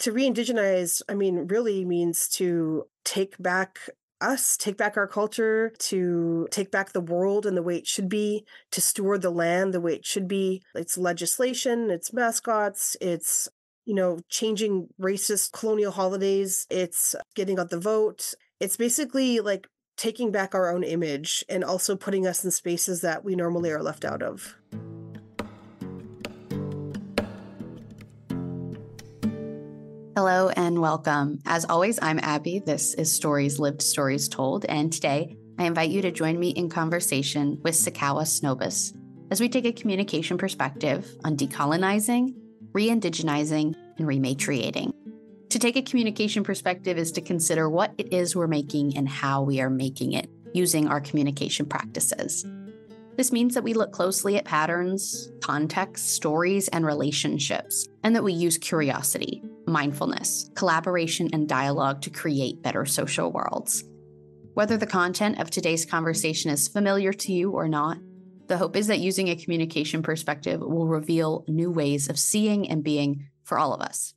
To re-indigenize, really means to take back us, take back our culture, to take back the world and the way it should be, to steward the land the way it should be. It's legislation, it's mascots, it's, changing racist colonial holidays, it's getting out the vote. It's basically like taking back our own image and also putting us in spaces that we normally are left out of. Hello and welcome. As always, I'm Abbie. This is Stories Lived, Stories Told, and today I invite you to join me in conversation with Sikowis Nobiss as we take a communication perspective on decolonizing, re-indigenizing, and rematriating. To take a communication perspective is to consider what it is we're making and how we are making it using our communication practices. This means that we look closely at patterns, context, stories, and relationships, and that we use curiosity, mindfulness, collaboration, and dialogue to create better social worlds. Whether the content of today's conversation is familiar to you or not, the hope is that using a communication perspective will reveal new ways of seeing and being for all of us.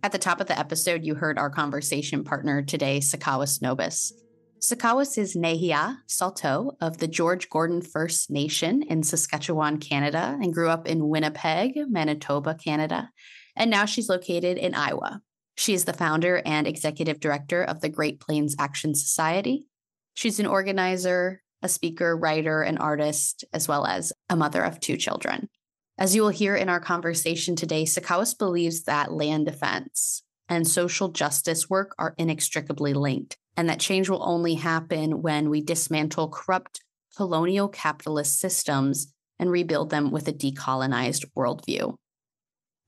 At the top of the episode, you heard our conversation partner today, Sikowis Nobiss. Sikowis is Nêhiyaw Saulteaux of the George Gordon First Nation in Saskatchewan, Canada, and grew up in Winnipeg, Manitoba, Canada, and now she's located in Iowa. She is the founder and executive director of the Great Plains Action Society. She's an organizer, a speaker, writer, and artist, as well as a mother of 2 children. As you will hear in our conversation today, Sikowis believes that land defense and social justice work are inextricably linked, and that change will only happen when we dismantle corrupt colonial-capitalist systems and rebuild them with a decolonized worldview.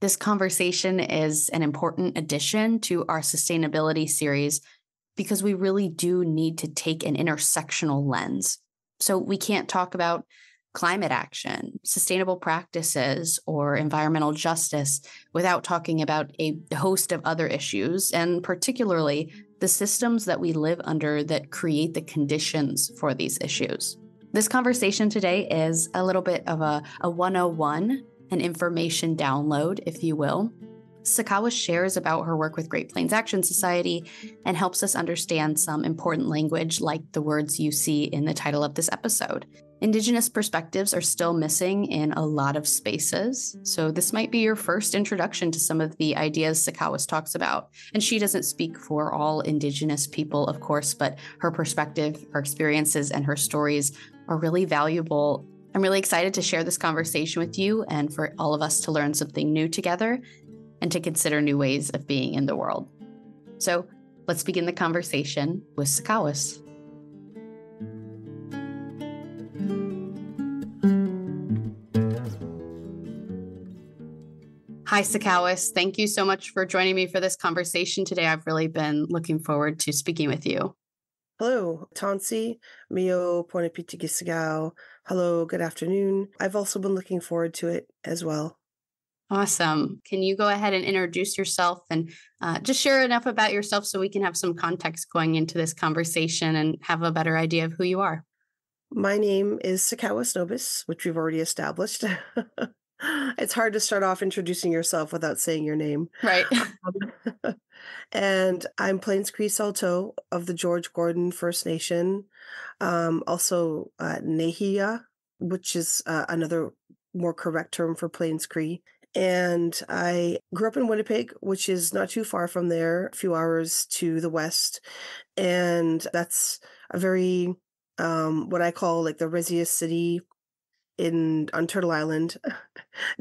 This conversation is an important addition to our sustainability series because we really do need to take an intersectional lens. So we can't talk about climate action, sustainable practices, or environmental justice without talking about a host of other issues, and particularly the systems that we live under that create the conditions for these issues. This conversation today is a little bit of a 101, an information download, if you will. Sikowis shares about her work with Great Plains Action Society and helps us understand some important language like the words you see in the title of this episode. Indigenous perspectives are still missing in a lot of spaces, so this might be your first introduction to some of the ideas Sikowis talks about. And she doesn't speak for all Indigenous people, of course, but her perspective, her experiences, and her stories are really valuable. I'm really excited to share this conversation with you and for all of us to learn something new together and to consider new ways of being in the world. So let's begin the conversation with Sikowis. Hi, Sikowis. Thank you so much for joining me for this conversation today. I've really been looking forward to speaking with you. Hello, Tansi, Mio, Ponapitigisigal. Hello, good afternoon. I've also been looking forward to it as well. Awesome. Can you go ahead and introduce yourself and just share enough about yourself so we can have some context going into this conversation and have a better idea of who you are? My name is Sikowis Nobiss, which we've already established. It's hard to start off introducing yourself without saying your name. Right. And I'm Plains Cree Saulteaux of the George Gordon First Nation, also Nêhiyaw, which is another more correct term for Plains Cree. And I grew up in Winnipeg, which is not too far from there, a few hours to the west. And that's a very, what I call like the resiest city on Turtle Island,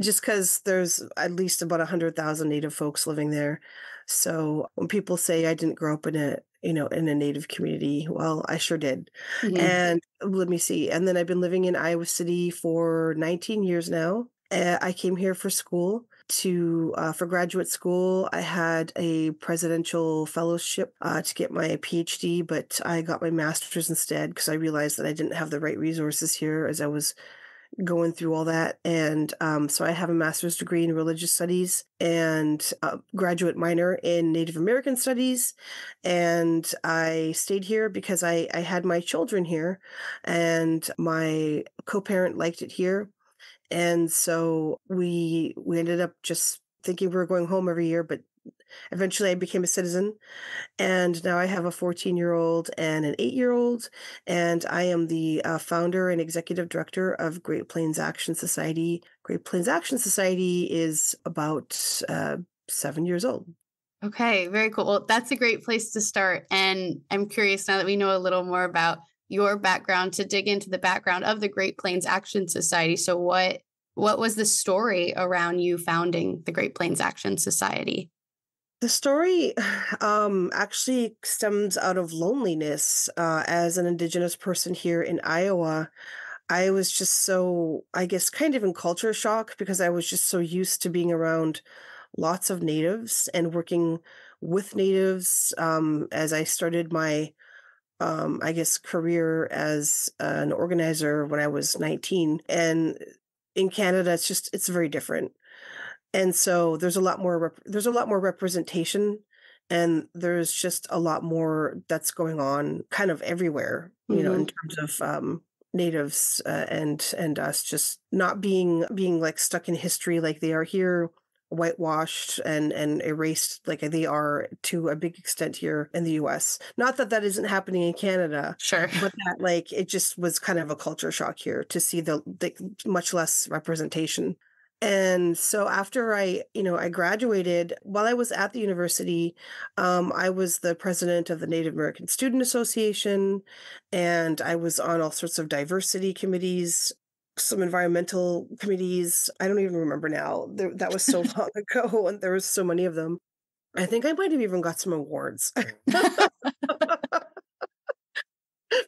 just because there's at least about 100,000 Native folks living there. So when people say I didn't grow up in a Native community, well, I sure did. Mm-hmm. And let me see. And then I've been living in Iowa City for 19 years now. I came here for school for graduate school. I had a presidential fellowship to get my PhD, but I got my master's instead because I realized that I didn't have the right resources here as I was going through all that. And so I have a master's degree in religious studies and a graduate minor in Native American studies. And I stayed here because I had my children here and my co-parent liked it here. And so we ended up just thinking we were going home every year, but eventually I became a citizen, and now I have a 14-year-old and an 8-year-old, and I am the founder and executive director of Great Plains Action Society. Great Plains Action Society is about 7 years old. Okay, very cool. Well, that's a great place to start. And I'm curious now that we know a little more about your background to dig into the background of the Great Plains Action Society. So what was the story around you founding the Great Plains Action Society? The story actually stems out of loneliness. As an Indigenous person here in Iowa, I was just so, I guess, kind of in culture shock because I was just so used to being around lots of natives and working with natives as I started my, I guess, career as an organizer when I was 19. And in Canada, it's very different. And so there's a lot more representation, and there's just a lot more that's going on kind of everywhere, in Hmm. terms of natives and us just not being like stuck in history like they are here, whitewashed and erased like they are to a big extent here in the US. Not that that isn't happening in Canada, Sure. but that like it just was kind of a culture shock here to see the much less representation. And so after I graduated, while I was at the university, I was the president of the Native American Student Association, and I was on all sorts of diversity committees, some environmental committees. I don't even remember now. That was so long ago, and there was so many of them. I think I might have even got some awards, but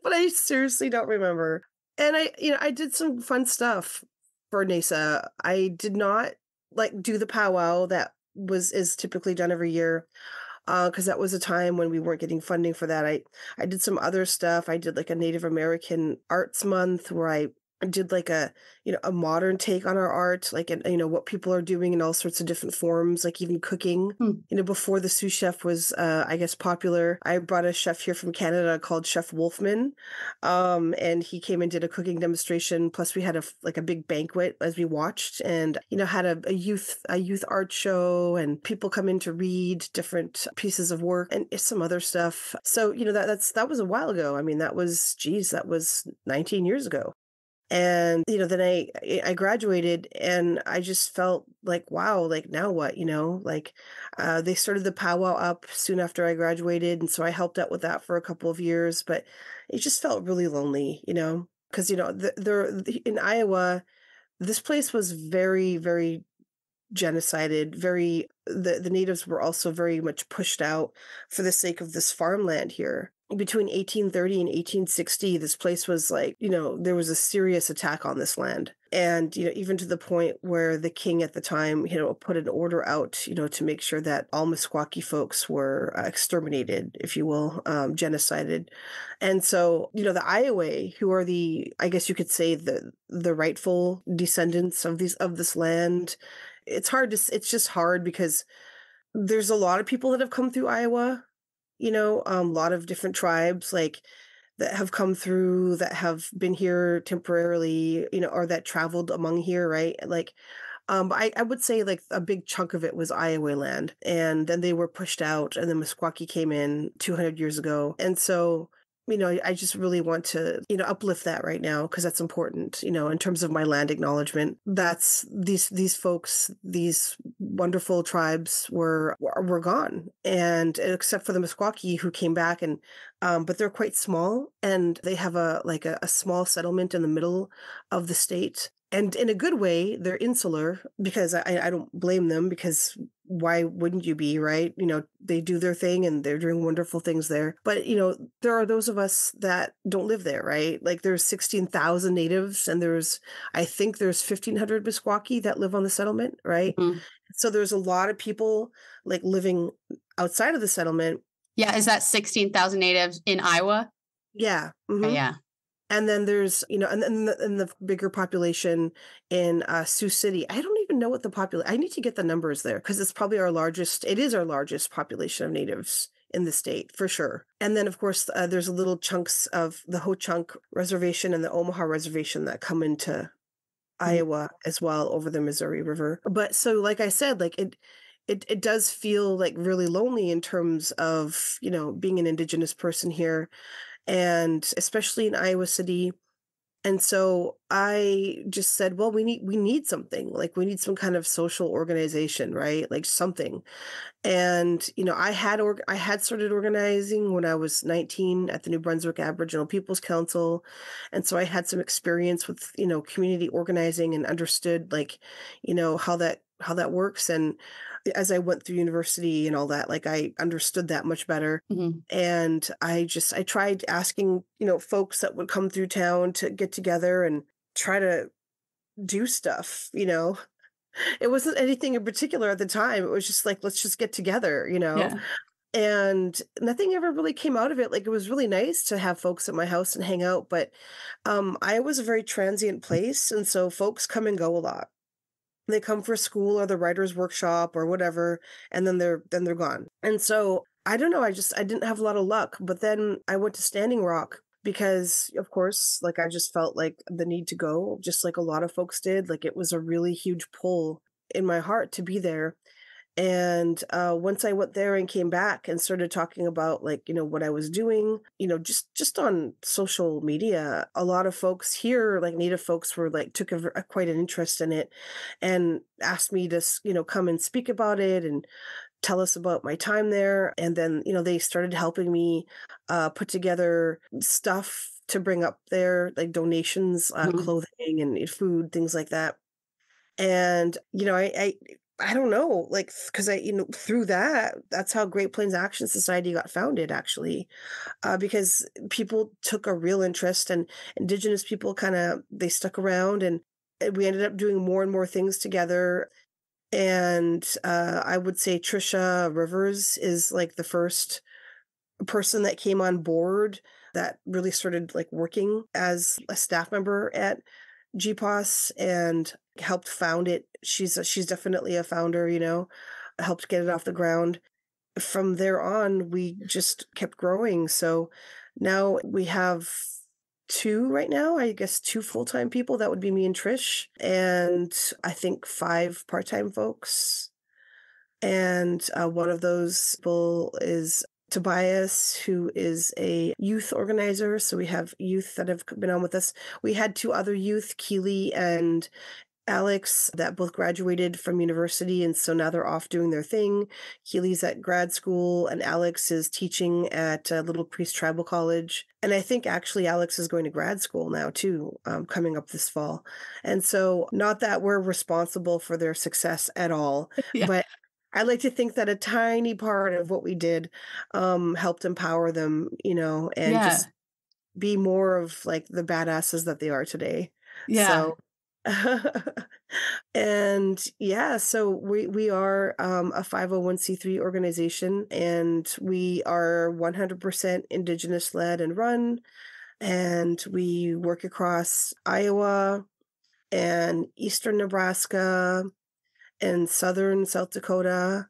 I seriously don't remember. And I did some fun stuff for NASA. I did not like do the powwow that is typically done every year because that was a time when we weren't getting funding for that. I did some other stuff. I did like a Native American Arts Month where I did like a modern take on our art, like and what people are doing in all sorts of different forms, like even cooking. Hmm. Before the sous chef was I guess popular, I brought a chef here from Canada called Chef Wolfman, and he came and did a cooking demonstration. Plus, we had like a big banquet as we watched, and had a youth art show, and people come in to read different pieces of work and some other stuff. So that was a while ago. I mean, that was 19 years ago. And then I graduated, and I just felt like, wow, like now what, like they started the powwow up soon after I graduated, and so I helped out with that for a couple of years, but it just felt really lonely, because in Iowa, this place was very, very genocided. The natives were also very much pushed out for the sake of this farmland here. Between 1830 and 1860, this place was like, there was a serious attack on this land. And, even to the point where the king at the time, put an order out, to make sure that all Meskwaki folks were exterminated, if you will, genocided. And so, the Iowa, who are I guess you could say the rightful descendants of this land, it's just hard because there's a lot of people that have come through Iowa, a lot of different tribes like that have come through that have been here temporarily, or that traveled among here, right? Like, but I would say like a big chunk of it was Iowa land, and then they were pushed out, and then Meskwaki came in 200 years ago, and so I just really want to uplift that right now because that's important. In terms of my land acknowledgement, that's these folks, these wonderful tribes were gone, and except for the Meskwaki who came back, and but they're quite small, and they have a small settlement in the middle of the state. And in a good way, they're insular because I don't blame them because why wouldn't you be, right? They do their thing and they're doing wonderful things there. But, there are those of us that don't live there, right? Like there's 16,000 natives and I think there's 1,500 Meskwaki that live on the settlement, right? Mhm. So there's a lot of people like living outside of the settlement. Yeah, is that 16,000 natives in Iowa? Yeah. Okay, Hmm. yeah. And then there's, and then the bigger population in Sioux City. I don't even know what the population. I need to get the numbers there because it is our largest population of natives in the state for sure. And then of course there's little chunks of the Ho Chunk Reservation and the Omaha Reservation that come into Mhm. Iowa as well over the Missouri River. But so like I said, like it does feel like really lonely in terms of, being an Indigenous person here, and especially in Iowa City. And so I just said, well, we need something. Like we need some kind of social organization, right? Like something. And, I had started organizing when I was 19 at the New Brunswick Aboriginal Peoples Council. And so I had some experience with, community organizing and understood like, how that works. And as I went through university and all that, like I understood that much better. Mhm. And I tried asking, folks that would come through town to get together and try to do stuff. It wasn't anything in particular at the time. It was just like, let's just get together. Yeah. And nothing ever really came out of it. Like it was really nice to have folks at my house and hang out, but I was a very transient place, and so folks come and go a lot. They come for school or the writer's workshop or whatever, and then they're gone. And so I don't know, I didn't have a lot of luck. But then I went to Standing Rock because of course, like I just felt like the need to go, just like a lot of folks did. Like it was a really huge pull in my heart to be there. And once I went there and came back and started talking about like, what I was doing, just on social media, a lot of folks here, like Native folks were like, took quite an interest in it and asked me to, come and speak about it and tell us about my time there. And then, they started helping me put together stuff to bring up there, like donations, Mhm. clothing and food, things like that. And, I don't know, like, because through that, that's how Great Plains Action Society got founded, actually, because people took a real interest, and Indigenous people kind of they stuck around, and we ended up doing more and more things together. And I would say Trisha Rivers is like the first person that came on board that really started like working as a staff member at GPAS and helped found it. She's definitely a founder, helped get it off the ground. From there on, we just kept growing. So now we have two right now, I guess two full-time people. That would be me and Trish, and I think five part-time folks. And one of those people is Tobias, who is a youth organizer. So we have youth that have been on with us. We had two other youth, Keely and Alex, that both graduated from university. And so now they're off doing their thing. Keely's at grad school, and Alex is teaching at Little Priest Tribal College. And I think actually Alex is going to grad school now too, coming up this fall. And so, not that we're responsible for their success at all, Yeah. but I like to think that a tiny part of what we did helped empower them, and Yeah. just be more of like the badasses that they are today. Yeah. So, and yeah, so we are a 501(c)(3) organization, and we are 100% Indigenous led and run, and we work across Iowa and eastern Nebraska and southern South Dakota,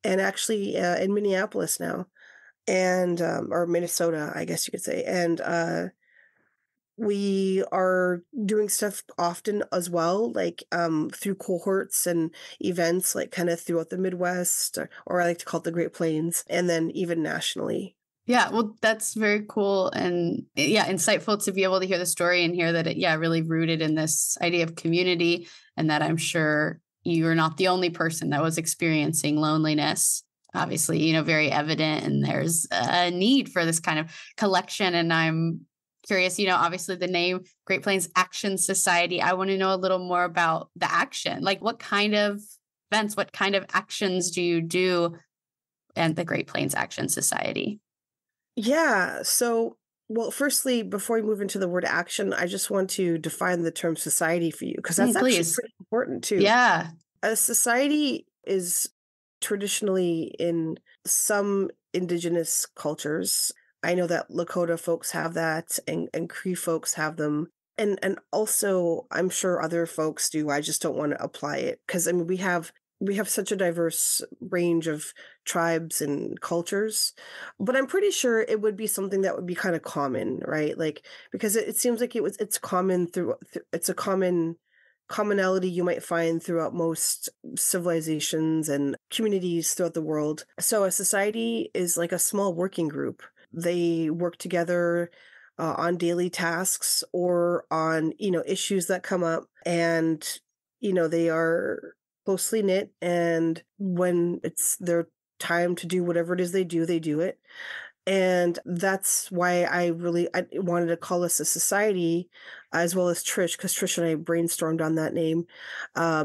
and actually in Minneapolis now, and or Minnesota, I guess you could say. And we are doing stuff often as well, like through cohorts and events, like kind of throughout the Midwest, or I like to call it the Great Plains, and then even nationally. Yeah, well, that's very cool and yeah, insightful to be able to hear the story and hear that it, yeah, really rooted in this idea of community, and that I'm sure you're not the only person that was experiencing loneliness. Obviously, very evident, and there's a need for this kind of collection. And I'm curious, obviously the name Great Plains Action Society. I want to know a little more about the action. Like what kind of events, what kind of actions do you do at the Great Plains Action Society? Yeah. So, well, firstly, before we move into the word action, I just want to define the term society for you, because that's actually Please. pretty important too. Yeah. A society is traditionally in some Indigenous cultures. I know that Lakota folks have that, and Cree folks have them. And also I'm sure other folks do. I just don't want to apply it because I mean we have such a diverse range of tribes and cultures. But I'm pretty sure it would be something that would be kind of common, right? Like because it seems like it's common it's a common commonality you might find throughout most civilizations and communities throughout the world. So a society is like a small working group. They work together on daily tasks or on, issues that come up, and, they are closely knit. And when it's their time to do whatever it is they do it. And that's why I wanted to call us a society, as well as Trish, because Trish and I brainstormed on that name,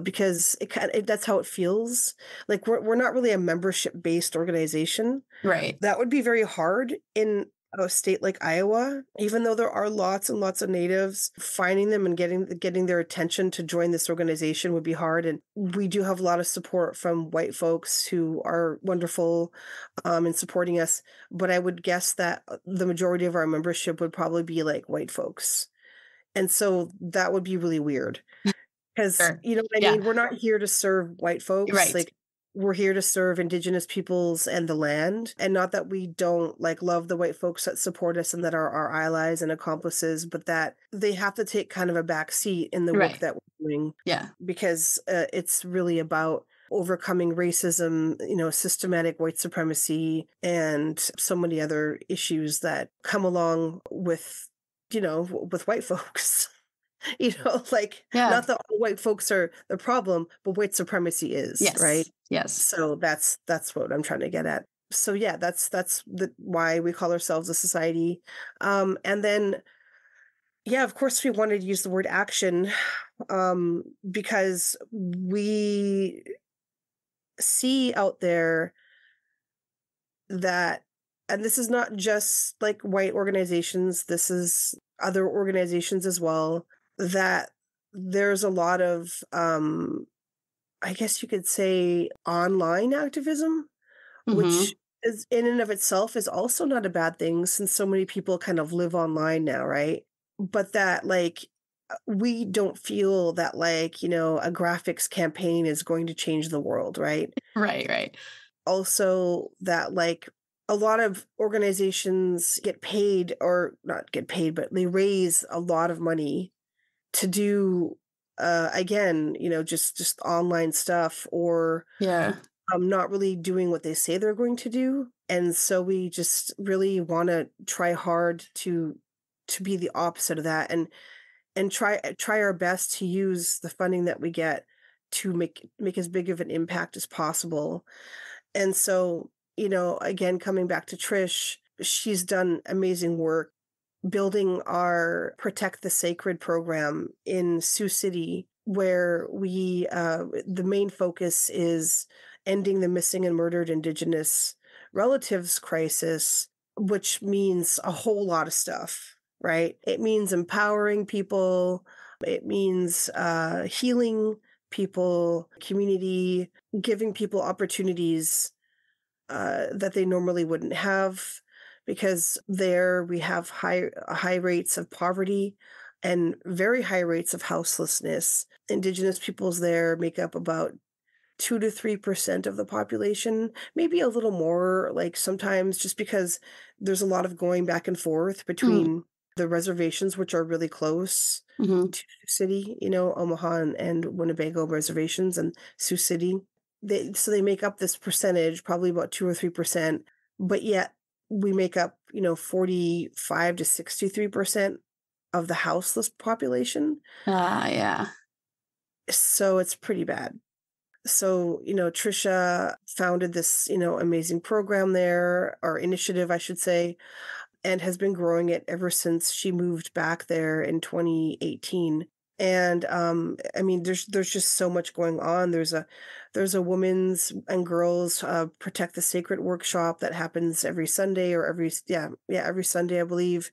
because that's how it feels. Like we're not really a membership based organization. Right. That would be very hard in a state like Iowa, even though there are lots and lots of natives. Finding them and getting their attention to join this organization would be hard. And we do have a lot of support from white folks who are wonderful in supporting us. But I would guess that the majority of our membership would probably be like white folks. And so that would be really weird. Because, Sure. you know what I Yeah. mean? We're not here to serve white folks. Right. Like, we're here to serve Indigenous peoples and the land. And not that we don't like love the white folks that support us and that are our allies and accomplices, but that they have to take kind of a back seat in the work Right. that we're doing, Yeah. because it's really about overcoming racism, systematic white supremacy, and so many other issues that come along with, with white folks. Like, Yeah. not that all white folks are the problem, but white supremacy is, right? Yes. Yes. So that's what I'm trying to get at. So yeah, that's why we call ourselves a society. And then yeah, of course we wanted to use the word action, because we see out there that, and this is not just like white organizations, this is other organizations as well, that there's a lot of I guess you could say online activism, which Mm-hmm. is in and of itself is also not a bad thing, since so many people kind of live online now, right? But that like we don't feel that like, a graphics campaign is going to change the world, right? Right. Right. Also that like a lot of organizations get paid, or not get paid, but they raise a lot of money to do again, just online stuff, or Yeah. not really doing what they say they're going to do. And so we just really want to try hard to be the opposite of that, and try our best to use the funding that we get to make as big of an impact as possible. And so, again, coming back to Trish, she's done amazing work building our Protect the Sacred program in Sioux City, where the main focus is ending the missing and murdered Indigenous relatives crisis, which means a whole lot of stuff, right? It means empowering people, it means healing people, community, giving people opportunities that they normally wouldn't have, because there we have high rates of poverty and very high rates of houselessness. Indigenous peoples there make up about 2 to 3% of the population, maybe a little more, like sometimes, just because there's a lot of going back and forth between the reservations, which are really close Mm-hmm. to Sioux City, Omaha and Winnebago reservations and Sioux City. They make up this percentage, probably about 2 or 3%, but yet we make up, 45 to 63% of the houseless population. Yeah. So it's pretty bad. So, Trisha founded this, amazing program there, or initiative, I should say, and has been growing it ever since she moved back there in 2018. And I mean, there's just so much going on. There's a women's and girls Protect the Sacred workshop that happens every Sunday, or every Sunday, I believe.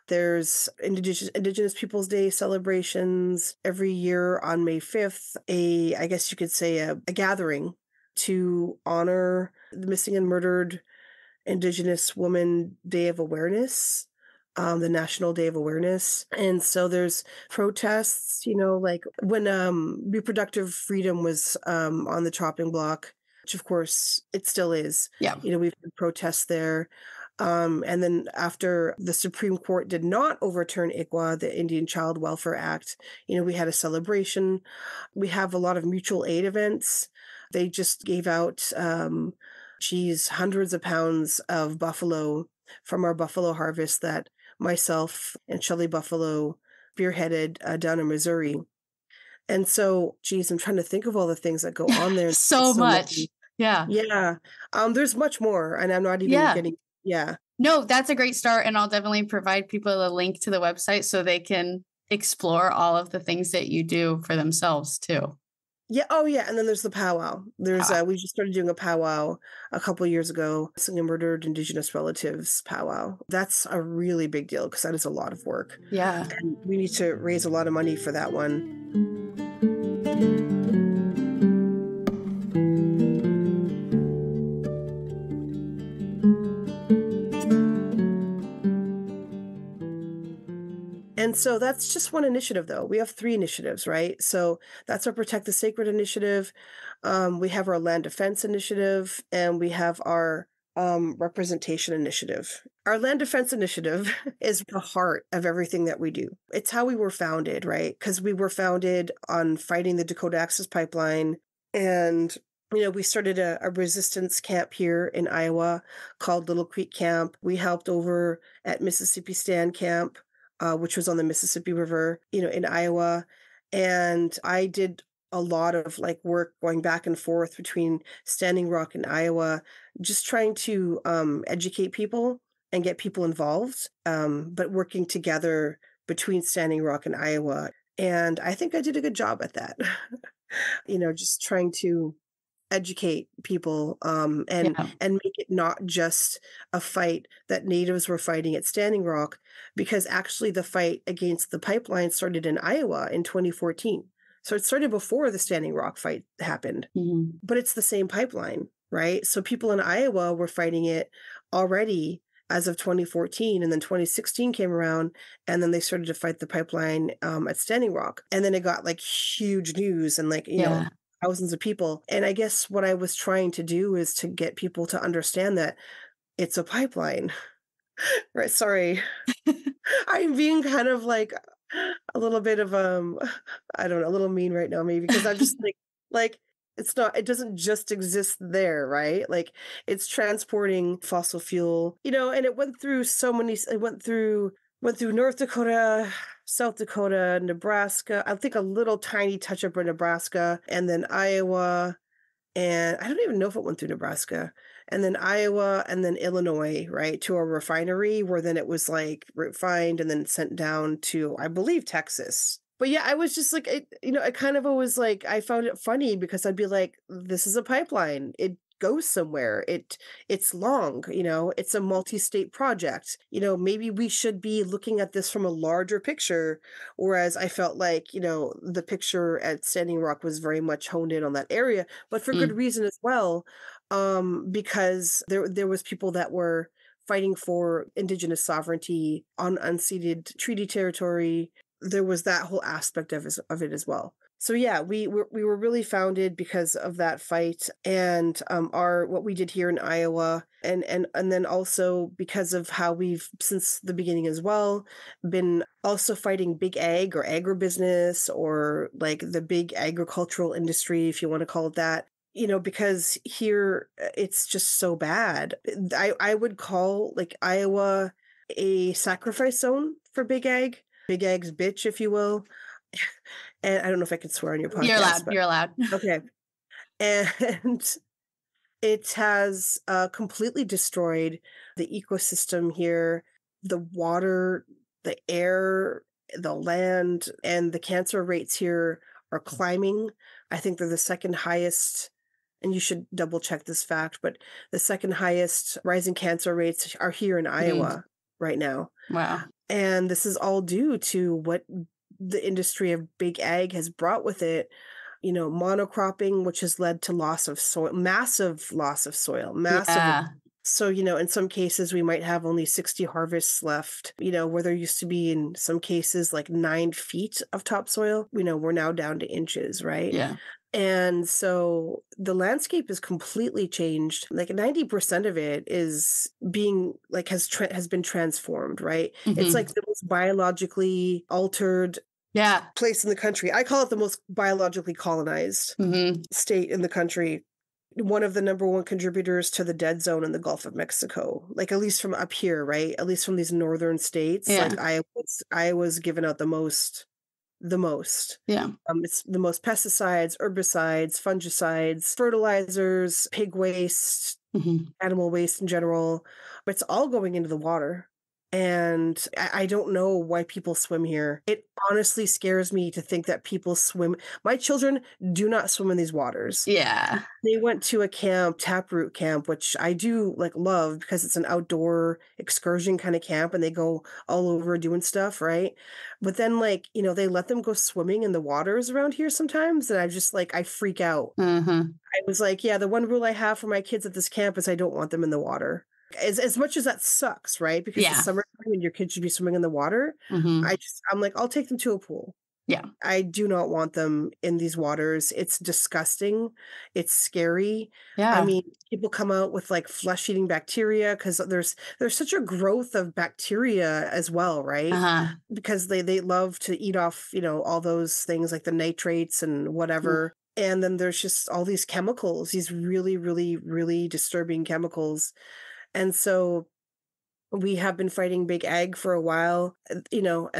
There's Indigenous Peoples Day celebrations every year on May 5th, I guess you could say a gathering to honor the missing and murdered Indigenous Woman Day of Awareness, the National Day of Awareness. And so there's protests, like when reproductive freedom was on the chopping block, which of course it still is. Yeah. We've had protests there. And then after the Supreme Court did not overturn ICWA, the Indian Child Welfare Act, we had a celebration. We have a lot of mutual aid events. They just gave out, hundreds of pounds of buffalo from our buffalo harvest that myself and Shelley Buffalo spearheaded down in Missouri. And so, I'm trying to think of all the things that go on there. So So much. many. Yeah. Yeah. There's much more, and I'm not even Yeah. getting, yeah. No, that's a great start. And I'll definitely provide people a link to the website so they can explore all of the things that you do for themselves too. Yeah. Oh, yeah. And then there's the powwow. We just started doing a powwow a couple of years ago, missing and murdered Indigenous relatives powwow. That's a really big deal because that is a lot of work. Yeah. And we need to raise a lot of money for that one. And so that's just one initiative, though. We have 3 initiatives, right? So that's our Protect the Sacred initiative. We have our Land Defense initiative, and we have our representation initiative. Our Land Defense initiative is the heart of everything that we do. It's how we were founded, right? Because we were founded on fighting the Dakota Access Pipeline. And, we started a resistance camp here in Iowa called Little Creek Camp. We helped over at Mississippi Stand Camp, which was on the Mississippi River, in Iowa. And I did a lot of work going back and forth between Standing Rock and Iowa, just trying to educate people and get people involved, but working together between Standing Rock and Iowa. And I think I did a good job at that. Just trying to educate people and make it not just a fight that Natives were fighting at Standing Rock, because actually the fight against the pipeline started in Iowa in 2014. So it started before the Standing Rock fight happened, but it's the same pipeline, right? So people in Iowa were fighting it already as of 2014, and then 2016 came around, and then they started to fight the pipeline at Standing Rock, and then it got huge news and thousands of people. And I guess what I was trying to do is to get people to understand that it's a pipeline. Right. Sorry. I'm being kind of a little bit of I don't know, a little mean right now, maybe, because I'm just it doesn't just exist there, right? It's transporting fossil fuel, and it went through went through North Dakota, South Dakota, Nebraska, I think a little tiny touch up in Nebraska, and then Iowa, and I don't even know if it went through Nebraska, and then Iowa, and then Illinois, right, to a refinery where then it was refined and then sent down to, I believe, Texas. But yeah, I was just I kind of always I found it funny because I'd be like, this is a pipeline. It goes somewhere. It's long, it's a multi-state project. Maybe we should be looking at this from a larger picture. Whereas I felt the picture at Standing Rock was very much honed in on that area, but for good reason as well. Because there was people that were fighting for Indigenous sovereignty on unceded treaty territory. There was that whole aspect of it as well. So yeah, we were really founded because of that fight, and what we did here in Iowa, and then also because of how we've since the beginning as well been also fighting big ag or agribusiness, or the big agricultural industry, if you want to call it that. Because here it's just so bad. I would call Iowa a sacrifice zone for big ag. Big ag's bitch, if you will. And I don't know if I can swear on your podcast. You're allowed. You're allowed. Okay. And it has completely destroyed the ecosystem here, the water, the air, the land, and the cancer rates here are climbing. I think they're the second highest, and you should double check this fact, but the second highest rising cancer rates are here in Iowa right now. Wow. And this is all due to what the industry of big ag has brought with it, monocropping, which has led to loss of soil, massive loss of soil, massive. Yeah. So, in some cases we might have only 60 harvests left, where there used to be in some cases 9 feet of topsoil, we're now down to inches, right? Yeah. And so the landscape is completely changed. Like 90% of it is being like has been transformed, right? It's Hmm. like the most biologically altered Yeah. place in the country. I call it the most biologically colonized Hmm. state in the country. One of the number one contributors to the dead zone in the Gulf of Mexico, like at least from up here, right? At least from these northern states, Yeah. like Iowa's given out the most. Yeah. It's the most pesticides, herbicides, fungicides, fertilizers, pig waste, Hmm. animal waste in general. But it's all going into the water. And I don't know why people swim here. It honestly scares me to think that people swim. My children do not swim in these waters. Yeah. They went to a camp, Taproot Camp, which I do, like, love because it's an outdoor excursion kinda camp, and they go all over doing stuff, right? But then, like, they let them go swimming in the waters around here sometimes, and I just, like, I freak out. Hmm. I was like, "Yeah, the one rule I have for my kids at this camp is I don't want them in the water." As much as that sucks, right? Because it's Yeah. summertime and your kids should be swimming in the water, Hmm. I'm like, "I'll take them to a pool." Yeah. I do not want them in these waters. It's disgusting. It's scary. I Yeah. mean, people come out with like flesh-eating bacteria because there's such a growth of bacteria as well, right? Uh-huh. Because they love to eat off, all those things like the nitrates and whatever. And then there's just all these chemicals, these really, really, really disturbing chemicals. And so we have been fighting big ag for a while, and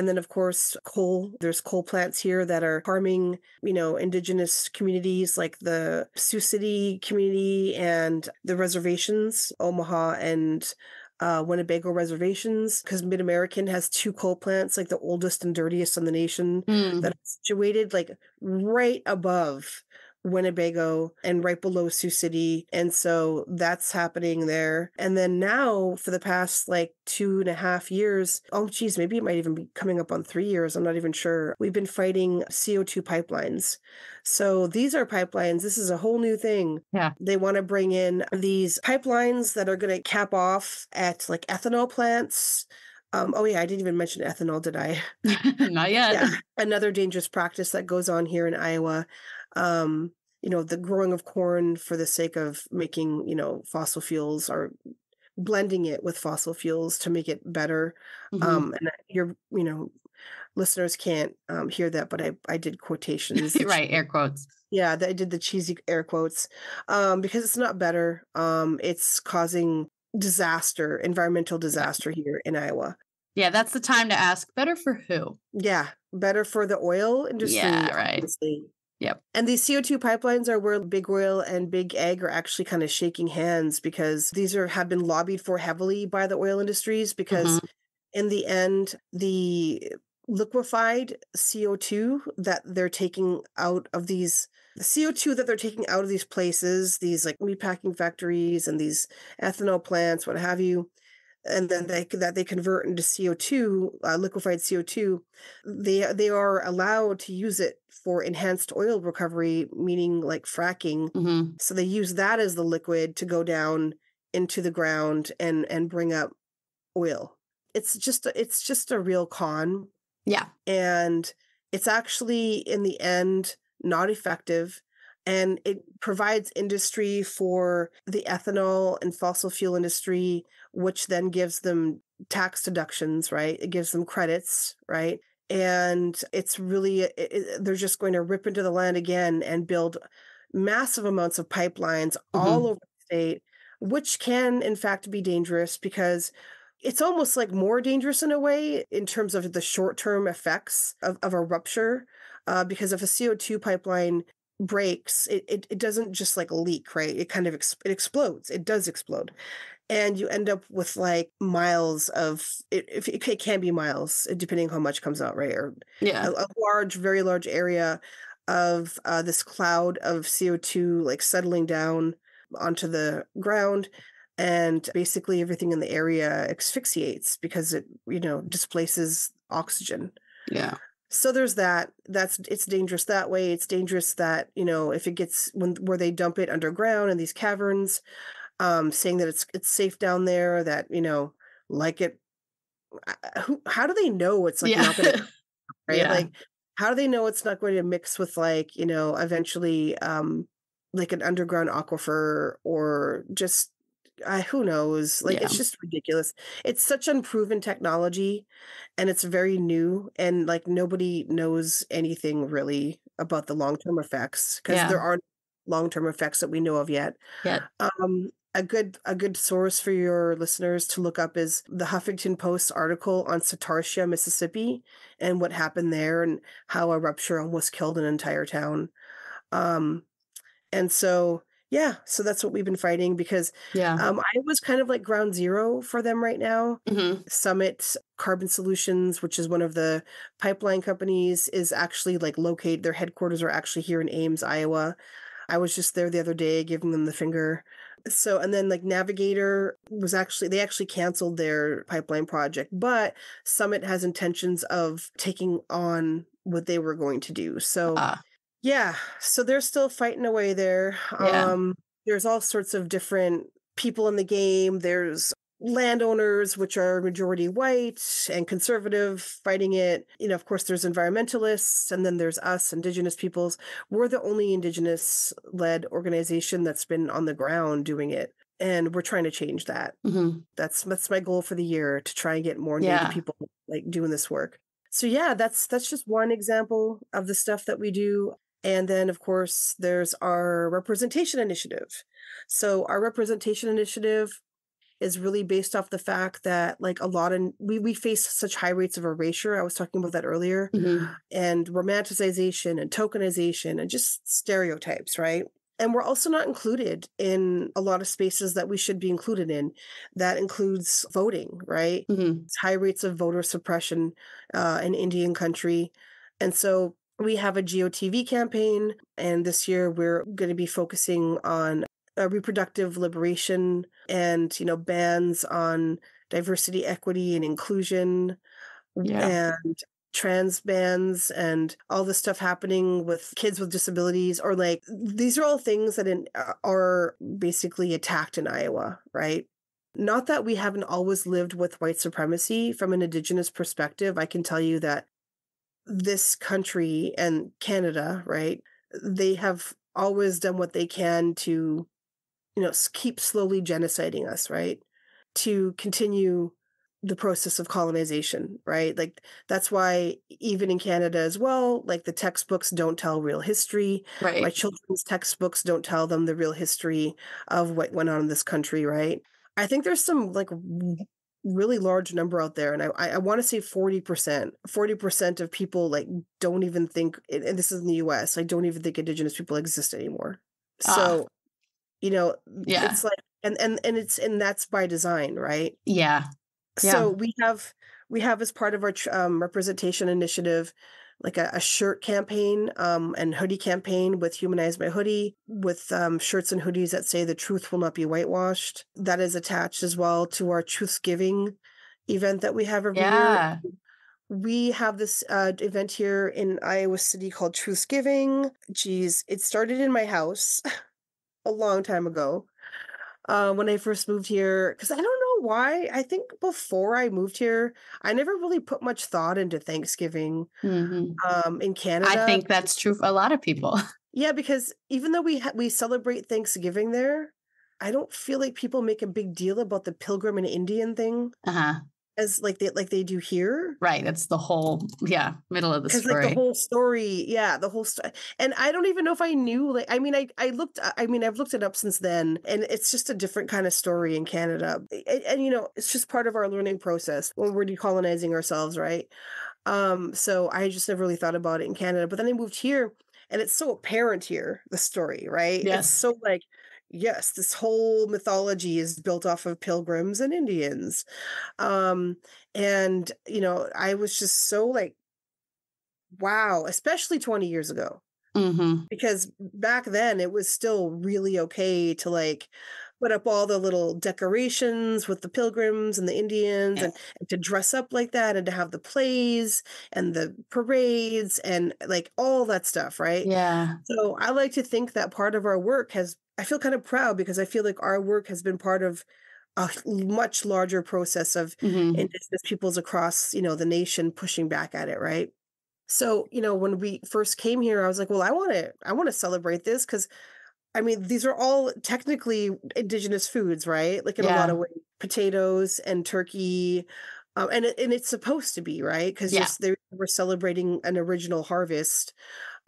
then of course coal. There's coal plants here that are harming, indigenous communities like the Sioux City community and the reservations, Omaha and Winnebago reservations, because Mid American has two coal plants, like the oldest and dirtiest in the nation, that Mm. are situated like right above Winnebago and right below Sioux City. And so that's happening there. And then now for the past like 2.5 years, oh geez, maybe it might even be coming up on 3 years. I'm not even sure. We've been fighting CO2 pipelines. So these are pipelines. This is a whole new thing. Yeah. They want to bring in these pipelines that are going to cap off at like ethanol plants. Oh yeah, I didn't even mention ethanol, did I? Not yet. Yeah, another dangerous practice that goes on here in Iowa. The growing of corn for the sake of making, fossil fuels or blending it with fossil fuels to make it better. Hmm. And listeners can't hear that, but I did quotations. Right. Air quotes. Yeah, I did the cheesy air quotes because it's not better. It's causing disaster, environmental Yeah. disaster here in Iowa. Yeah. That's the time to ask better for who? Yeah, better for the oil industry, Yeah. Right. obviously. Yep. And these CO2 pipelines are where big oil and big ag are actually kind of shaking hands because have been lobbied for heavily by the oil industries because Hmm. in the end, the liquefied CO2 that they're taking out of these the CO2 that they're taking out of these places, these like meatpacking factories and these ethanol plants, what have you, and then they convert into CO2, liquefied CO2, they are allowed to use it for enhanced oil recovery, meaning like fracking. Hmm. So they use that as the liquid to go down into the ground and bring up oil. It's just a real con, Yeah. and it's actually in the end not effective, and it provides industry for the ethanol and fossil fuel industry, which then gives them tax deductions, right? It gives them credits, right? And it's really they're just going to rip into the land again and build massive amounts of pipelines all Hmm. over the state, which can in fact be dangerous because it's almost like more dangerous in a way in terms of the short-term effects of a rupture, because if a CO2 pipeline breaks, it doesn't just like leak, right? It kind of it explodes. It does explode, and you end up with like miles of it. If it can be miles, depending on how much comes out, right? Or Yeah. a large, very large area of this cloud of CO2 like settling down onto the ground, and basically everything in the area asphyxiates because it displaces oxygen. Yeah. So there's that. It's dangerous that way. It's dangerous that if it gets where they dump it underground in these caverns, saying that it's safe down there, that like it how do they know it's like Yeah. not going to, right? Yeah. Like How do they know it's not going to mix with like, eventually like an underground aquifer or just who knows? Like Yeah. it's just ridiculous. It's such unproven technology and it's very new and like nobody knows anything really about the long-term effects because Yeah. there aren't long-term effects that we know of yet. Yeah. A good source for your listeners to look up is the Huffington Post article on Satartia, Mississippi, and what happened there, and how a rupture almost killed an entire town. Um, and so, yeah, so that's what we've been fighting because Yeah. I was kind of like ground zero for them right now. Hmm. Summit Carbon Solutions, which is one of the pipeline companies, is actually like located. Their headquarters are actually here in Ames, Iowa. I was just there the other day giving them the finger. So, and then like Navigator they actually canceled their pipeline project, but Summit has intentions of taking on what they were going to do. So, Uh, yeah, so they're still fighting away there. yeah. There's all sorts of different people in the game. There's landowners, which are majority white and conservative, fighting it. Of course, there's environmentalists, and then there's us, Indigenous peoples. We're the only Indigenous-led organization that's been on the ground doing it, and we're trying to change that. Hmm. That's my goal for the year, to try and get more Native Yeah. people like doing this work. So yeah, that's just one example of the stuff that we do. And then of course there's our representation initiative. So our representation initiative is really based off the fact that like a lot of we face such high rates of erasure. I was talking about that earlier, Hmm. and romanticization and tokenization and just stereotypes, right? And we're also not included in a lot of spaces that we should be included in. That includes voting, right? Hmm. It's high rates of voter suppression in Indian country. And so we have a GOTV campaign, and this year we're going to be focusing on reproductive liberation and, bans on diversity, equity, and inclusion, Yeah. and trans bans and all this stuff happening with kids with disabilities, or like these are all things that are basically attacked in Iowa, right? Not that we haven't always lived with white supremacy from an Indigenous perspective. I can tell you that this country and Canada, right, they have always done what they can to, keep slowly genociding us, right? To continue the process of colonization, right? Like that's why even in Canada as well, like the textbooks don't tell real history. My Right. children's textbooks don't tell them the real history of what went on in this country, right? I think there's some like really large number out there, and I want to say 40% of people like don't even think, and this is in the US, I don't even think Indigenous people exist anymore. Ah. So, you know, Yeah. it's like, and that's by design, right? Yeah. So Yeah. we have as part of our representation initiative, like a shirt campaign and hoodie campaign with Humanize My Hoodie, with shirts and hoodies that say the truth will not be whitewashed. That is attached as well to our Truth Giving event that we have every year. Yeah. We have this event here in Iowa City called Truth Giving. Geez, it started in my house a long time ago, when I first moved here, because I don't know why. I think before I moved here, I never really put much thought into Thanksgiving Hmm. in I Canada. think that's true for a lot of people. Yeah, because even though we celebrate Thanksgiving there, I don't feel like people make a big deal about the Pilgrim and Indian thing Uh-huh. as like they do here. Right. That's the whole, yeah, middle of the 'Cause, like, the story. whole story, yeah, the whole and I don't even know if I knew, like, I mean, I've looked it up since then, and it's just a different kinda story in Canada, and, it's just part of our learning process when we're decolonizing ourselves, right? So I just never really thought about it in Canada, but then I moved here, and it's so apparent here, the story, right? It's Yes. so, like, yes, this whole mythology is built off of pilgrims and Indians, um, and, I was just so, like, wow, especially 20 years ago, Hmm. because back then it was still really okay to like put up all the little decorations with the pilgrims and the Indians, and to dress up like that and to have the plays and the parades and like all that stuff, right? Yeah. So I like to think that part of our work I feel kind of proud because I feel like our work has been part of a much larger process of Hmm. indigenous peoples across, the nation pushing back at it, right? So, when we first came here, I was like, well, I want to celebrate this because I mean, these are all technically indigenous foods, right? Like in a lot Yeah. of ways, potatoes and turkey, and it's supposed to be, right? Because Yeah. we're celebrating an original harvest.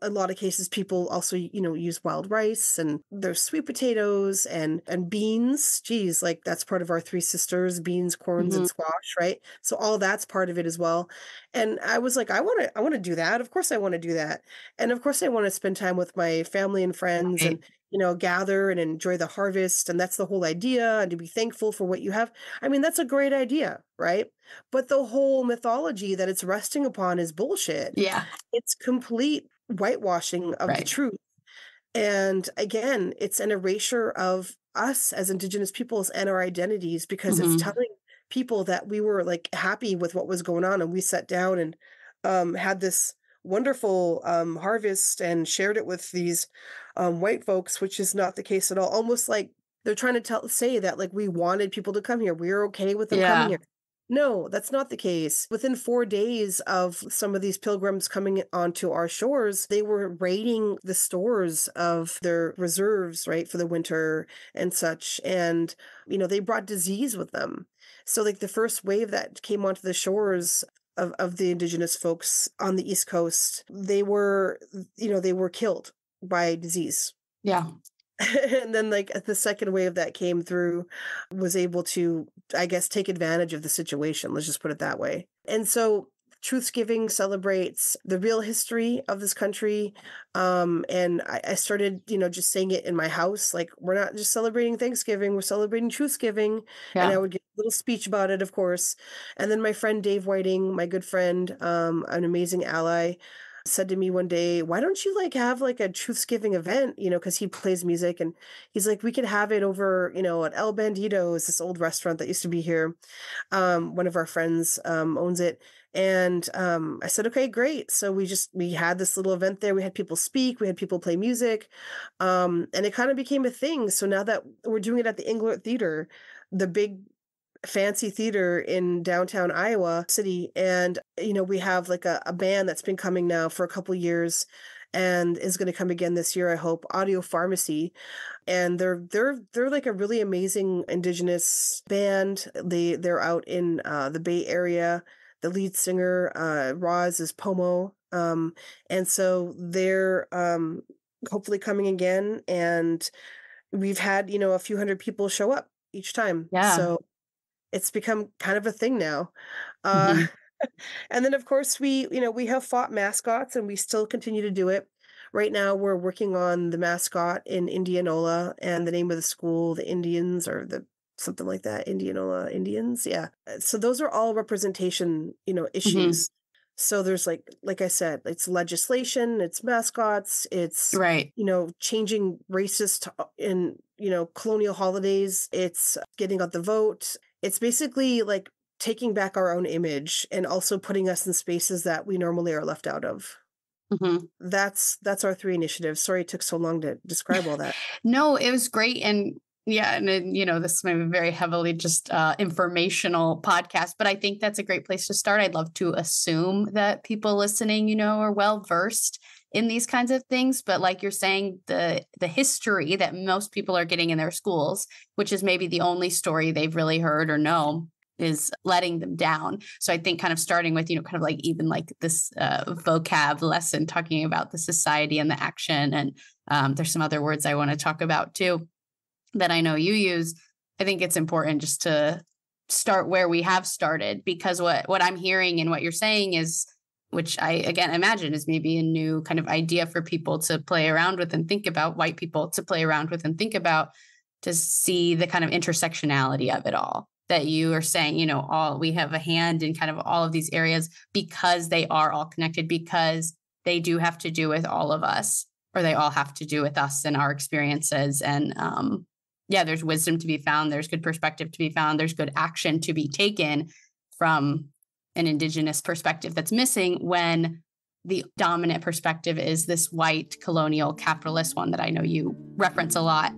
A lot of cases, people also, use wild rice, and there's sweet potatoes and beans. Geez, like that's part of our three sisters: beans, corns, and Hmm. squash, right? So all that's part of it as well. And I was like, I want to do that. Of course, I want to do that, and of course, I want to spend time with my family and friends, Right. and gather and enjoy the harvest. And that's the whole idea, and to be thankful for what you have. I mean, that's a great idea, right? But the whole mythology that it's resting upon is bullshit. Yeah. It's complete whitewashing of the Right. truth. And again, it's an erasure of us as Indigenous peoples and our identities, because it's Hmm. telling people that we were like happy with what was going on, and we sat down and had this wonderful harvest and shared it with these white folks, which is not the case at all. Almost like they're trying to say that like we wanted people to come here. We are okay with them coming Yeah. here. No, that's not the case. Within 4 days of some of these pilgrims coming onto our shores, they were raiding the stores of their reserves, right, for the winter and such. And, they brought disease with them. So, like, the first wave that came onto the shores of the indigenous folks on the East Coast, they were killed by disease. Yeah. And then, like, the second wave that came through was able to, I guess, take advantage of the situation. Let's just put it that way. And so, Truthsgiving celebrates the real history of this country. And I started, just saying it in my house. Like, we're not just celebrating Thanksgiving, we're celebrating Truthsgiving. And I Yeah. would give a little speech about it, of course. And then my friend Dave Whiting, my good friend, an amazing ally, said to me one day, "Why don't you like have like a Truthsgiving event?" Because he plays music, and he's like, "We could have it over, at El Bandito's, this old restaurant that used to be here. One of our friends owns it." And I said, "Okay, great." So we had this little event there. We had people speak, we had people play music, and it kind of became a thing. So now that we're doing it at the Englert Theater, the big fancy theater in downtown Iowa City. And, we have like a band that's been coming now for a couple years and is going to come again this year, I hope, Audio Pharmacy. And they're like a really amazing Indigenous band. They're out in the Bay Area. The lead singer, Roz, is Pomo. And so they're hopefully coming again. And we've had, a few hundred people show up each time. Yeah. So it's become kind of a thing now. Uh, Hmm. and then, of course, we have fought mascots, and we still continue to do it. Right now, we're working on the mascot in Indianola, and the name of the school, the Indians, or the something like that, Indianola Indians. Yeah. So those are all representation, Hmm. issues. So there's like I said, it's legislation, it's mascots, it's Right. changing racist in colonial holidays, it's getting out the vote. It's basically like taking back our own image and also putting us in spaces that we normally are left out of. Hmm. That's our three initiatives. Sorry it took so long to describe all that. No, it was great. And yeah, and then, this may be very heavily just informational podcast, but I think that's a great place to start. I'd love to assume that people listening, are well versed in these kinds of things. But like you're saying, the history that most people are getting in their schools, which is maybe the only story they've really heard or know, is letting them down. So I think kind of starting with, kind of like even like this vocab lesson talking about the society and the action. And there's some other words I want to talk about too that I know you use. I think it's important just to start where we have started, because what I'm hearing and what you're saying is, which I again imagine is maybe a new kind of idea for people to play around with and think about, white people to play around with and think about, to see the kind of intersectionality of it all. That you are saying, all we have a hand in kind of all of these areas because they are all connected, because they do have to do with all of us, or they all have to do with us and our experiences. And yeah, there's wisdom to be found. There's good perspective to be found. There's good action to be taken from an Indigenous perspective that's missing when the dominant perspective is this white colonial capitalist one that I know you reference a lot.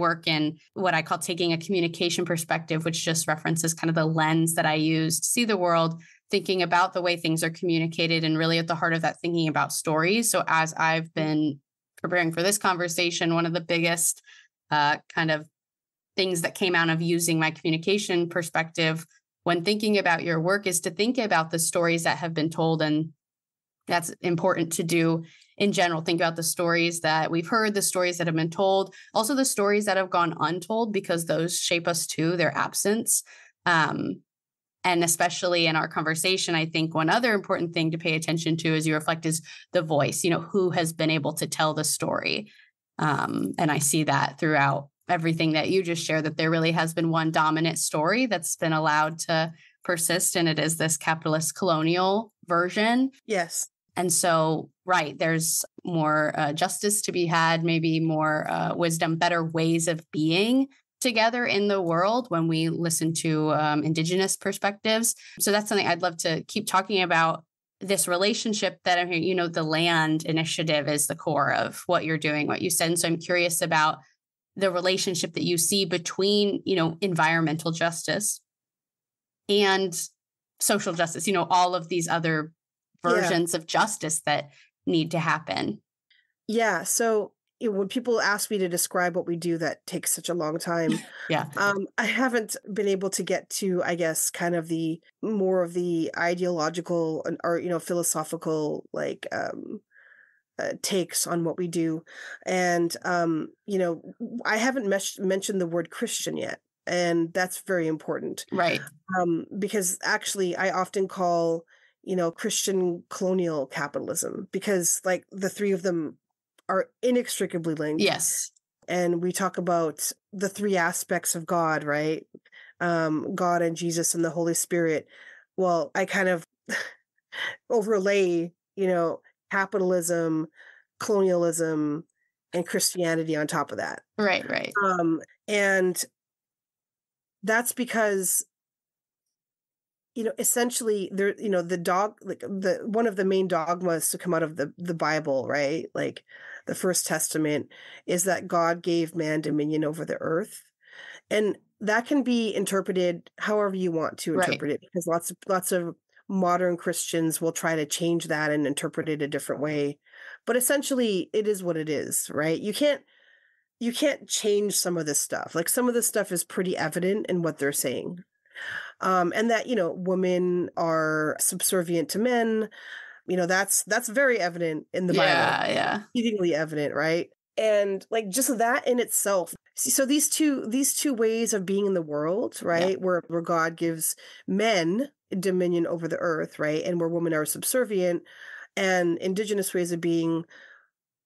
work in what I call taking a communication perspective, which just references kind of the lens that I use to see the world, thinking about the way things are communicated, and really at the heart of that, thinking about stories. So as I've been preparing for this conversation, one of the biggest kind of things that came out of using my communication perspective when thinking about your work is to think about the stories that have been told. And that's important to do in general. Think about the stories that we've heard, the stories that have been told, also the stories that have gone untold, because those shape us too, their absence. And especially in our conversation, I think one other important thing to pay attention to as you reflect is the voice, who has been able to tell the story. And I see that throughout everything that you just shared, that there really has been one dominant story that's been allowed to persist, and it is this capitalist colonial version. Yes. And so, right, there's more justice to be had, maybe more wisdom, better ways of being together in the world when we listen to indigenous perspectives. So that's something I'd love to keep talking about, this relationship that I'm hearing, the land initiative is the core of what you're doing, what you said. And so I'm curious about the relationship that you see between, environmental justice and social justice, all of these other versions of justice that need to happen. Yeah. So when people ask me to describe what we do, that takes such a long time. Yeah. I haven't been able to get to, I guess, kind of the more of the ideological or, philosophical, takes on what we do. And, I haven't mentioned the word Christian yet. And that's very important. Right. Because actually I often call, Christian colonial capitalism, because like the three of them are inextricably linked. Yes. And we talk about the three aspects of God, right? God and Jesus and the Holy Spirit. Well, I kind of overlay, capitalism, colonialism, and Christianity on top of that. Right, right. And that's because, essentially there, one of the main dogmas to come out of the Bible, right? Like the First Testament is that God gave man dominion over the earth. And that can be interpreted however you want to interpret it, because lots of modern Christians will try to change that and interpret it a different way. But essentially it is what it is, right? You can't change some of this stuff. Like some of this stuff is pretty evident in what they're saying. And that, women are subservient to men, that's very evident in the Bible. Yeah. Exceedingly evident, right? And like just that in itself. So these two ways of being in the world, right? Yeah. Where God gives men dominion over the earth, right? And where women are subservient, and indigenous ways of being.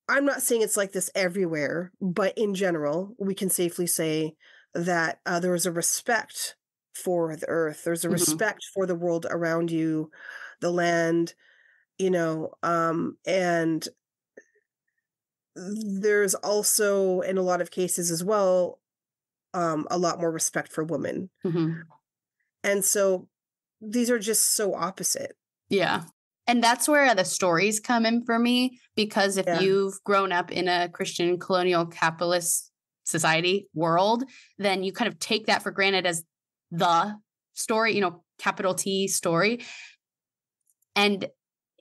I'm not saying it's like this everywhere, but in general, we can safely say that there is a respect for the earth. There's a respect for the world around you, the land, and there's also, in a lot of cases as well, a lot more respect for women. And so these are just so opposite. Yeah. And that's where the stories come in for me, because if you've grown up in a Christian colonial capitalist society world, then you kind of take that for granted as the story, capital T story. And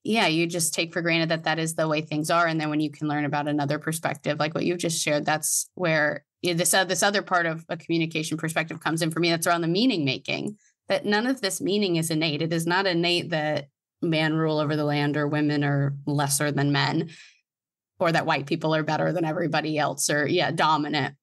you just take for granted that that is the way things are. And then when you can learn about another perspective, like what you've just shared, that's where this other part of a communication perspective comes in for me. That's around the meaning making, that none of this meaning is innate. It is not innate that man rule over the land or women are lesser than men, or that white people are better than everybody else, or dominant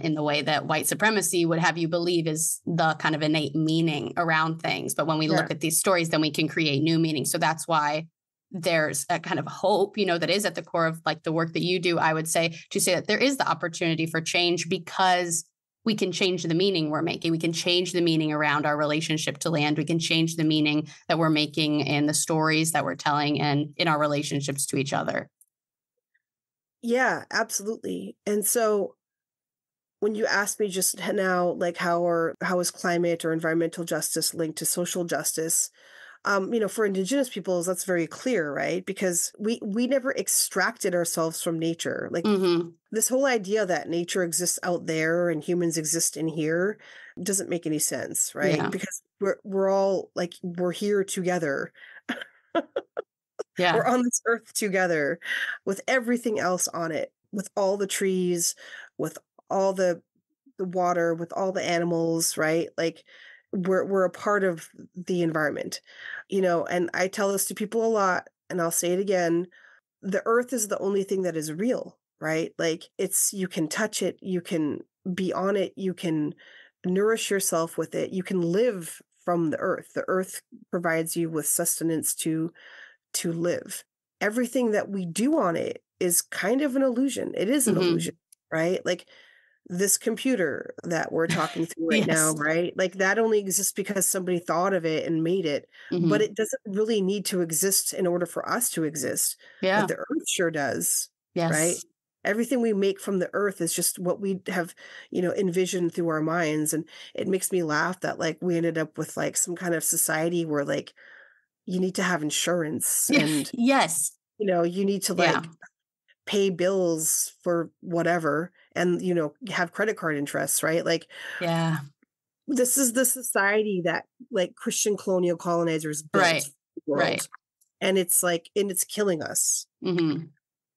in the way that white supremacy would have you believe is the kind of innate meaning around things. But when we look at these stories, then we can create new meaning. So that's why there's a kind of hope, that is at the core of like the work that you do, I would say, to say that there is the opportunity for change, because we can change the meaning we're making. We can change the meaning around our relationship to land. We can change the meaning that we're making in the stories that we're telling and in our relationships to each other. Yeah, absolutely. And so when you asked me just now, like how is climate or environmental justice linked to social justice? For indigenous peoples, that's very clear, right? Because we never extracted ourselves from nature. Like this whole idea that nature exists out there and humans exist in here doesn't make any sense, right? Yeah. Because we're all like we're here together. Yeah. We're on this earth together with everything else on it, with all the trees, with all the water, with all the animals, right? Like we're a part of the environment, and I tell this to people a lot, and I'll say it again. The earth is the only thing that is real, right? Like you can touch it, you can be on it, you can nourish yourself with it, you can live from the earth. The earth provides you with sustenance to live. Everything that we do on it is kind of an illusion. It is an illusion, right? Like this computer that we're talking through right now, Yes. right? Like that only exists because somebody thought of it and made it, but it doesn't really need to exist in order for us to exist. But Yeah. the earth sure does, right? Yes. Everything we make from the earth is just what we have, envisioned through our minds. And it makes me laugh that like we ended up with like some kind of society where like you need to have insurance and, Yes. you need to Yeah. like pay bills for whatever and, have credit card interests, right? Like Yeah. this is the society that like Christian colonial colonizers built Right. for the Right. world. And it's killing us.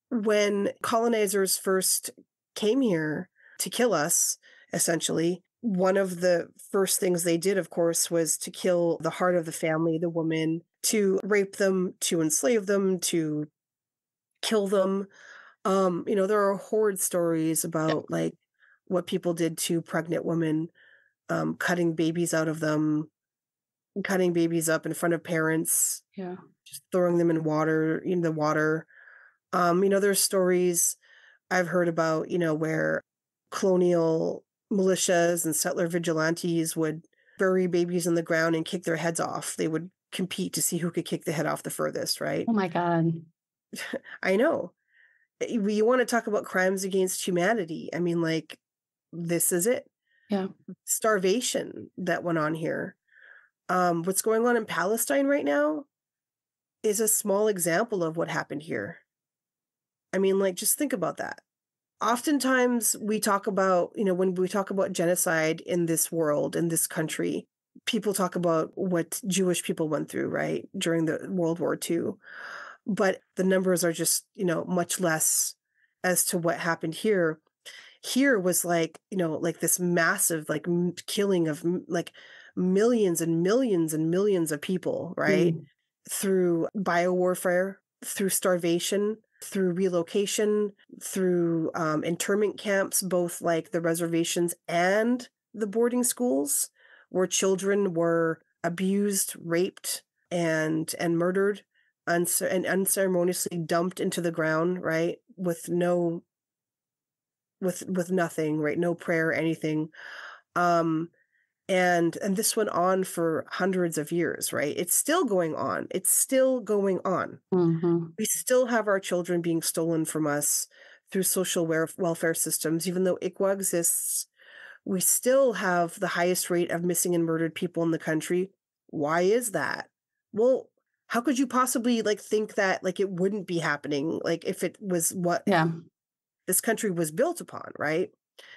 When colonizers first came here to kill us, essentially, one of the first things they did, of course, was to kill the heart of the family, the woman, to rape them, to enslave them, to kill them. There are horrid stories Yeah. about like what people did to pregnant women, cutting babies out of them, cutting babies up in front of parents, Yeah. just throwing them in the water. There's stories I've heard about, where colonial militias and settler vigilantes would bury babies in the ground and kick their heads off. They would compete to see who could kick the head off the furthest, right? Oh my God. I know. You want to talk about crimes against humanity. I mean, like, this is it. Yeah. Starvation that went on here. What's going on in Palestine right now is a small example of what happened here. I mean, like, just think about that. Oftentimes we talk about, when we talk about genocide in this world, in this country, people talk about what Jewish people went through, right, during the World War II. But the numbers are just, much less as to what happened here. Here was like, like this massive, like killing of like millions and millions and millions of people, right? Through biowarfare, through starvation, through relocation, through internment camps, both like the reservations and the boarding schools, where children were abused, raped, and murdered, and unceremoniously dumped into the ground, right, with nothing, right, no prayer, anything. Um, and this went on for hundreds of years, right? It's still going on. It's still going on. We still have our children being stolen from us through social welfare systems. Even though ICWA exists, we still have the highest rate of missing and murdered people in the country. Why is that? Well, how could you possibly like think that like it wouldn't be happening, like if it was what Yeah. this country was built upon, right?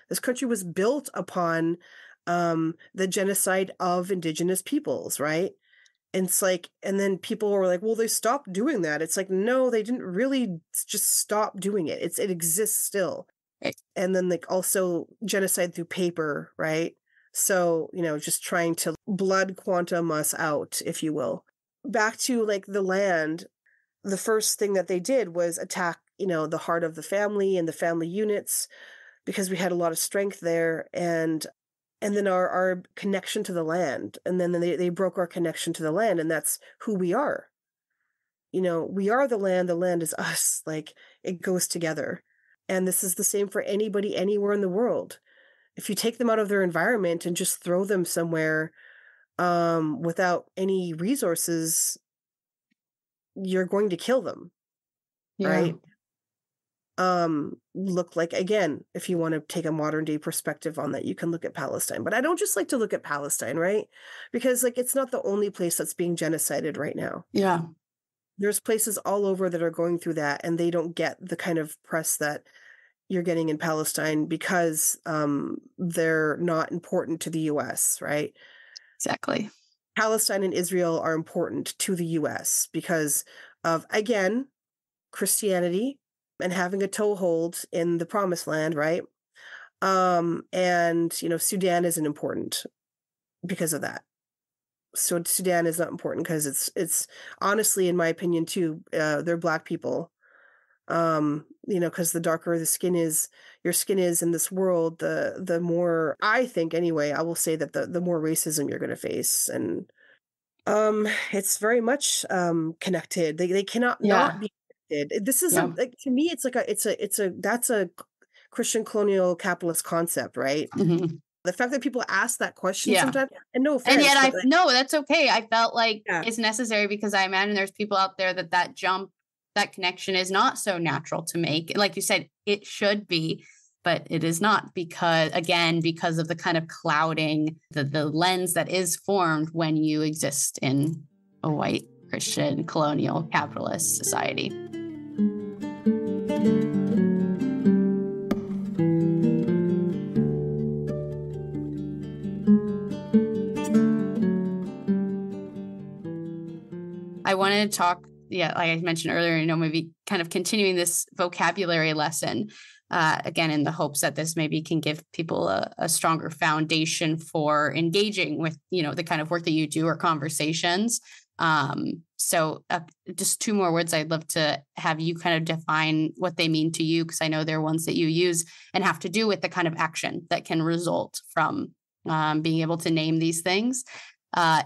This country was built upon the genocide of Indigenous peoples, right? And it's like, and then people were like, well, they stopped doing that. It's like, no, they didn't really just stop doing it. It exists still. Right. And then like also genocide through paper, right? So, just trying to blood quantum us out, if you will. Back to like the land, the first thing that they did was attack, the heart of the family and the family units, because we had a lot of strength there, and then our connection to the land, and then they broke our connection to the land, and that's who we are. We are the land is us. Like it goes together. And this is the same for anybody anywhere in the world. If you take them out of their environment and just throw them somewhere without any resources, you're going to kill them, Yeah. right? look like. Again, if you want to take a modern day perspective on that, you can look at Palestine. But I don't just like to look at Palestine, right? Because like it's not the only place that's being genocided right now. Yeah. There's places all over that are going through that, and they don't get the kind of press that you're getting in Palestine because they're not important to the US, right? Exactly. Palestine and Israel are important to the US because of, again, Christianity and having a toehold in the promised land, right? And, Sudan isn't important because of that. So Sudan is not important because it's honestly, in my opinion, too, they're Black people. Because the darker your skin is in this world, the more, I think anyway, I will say that the more racism you're going to face. And it's very much connected. They cannot Yeah. not be connected. This is Yeah. like, to me, that's a Christian colonial capitalist concept, right? Hmm. The fact that people ask that question Yeah. sometimes, and no And offense, yet but like, no, that's okay. I felt like yeah. it's necessary because I imagine there's people out there that jump, that connection is not so natural to make. Like you said, it should be, but it is not because of the kind of clouding, the lens that is formed when you exist in a white Christian colonial capitalist society. I wanted to talk, like I mentioned earlier, maybe kind of continuing this vocabulary lesson, again, in the hopes that this maybe can give people a stronger foundation for engaging with, the kind of work that you do or conversations. So just two more words I'd love to have you kind of define what they mean to you, because I know they're ones that you use and have to do with the kind of action that can result from being able to name these things.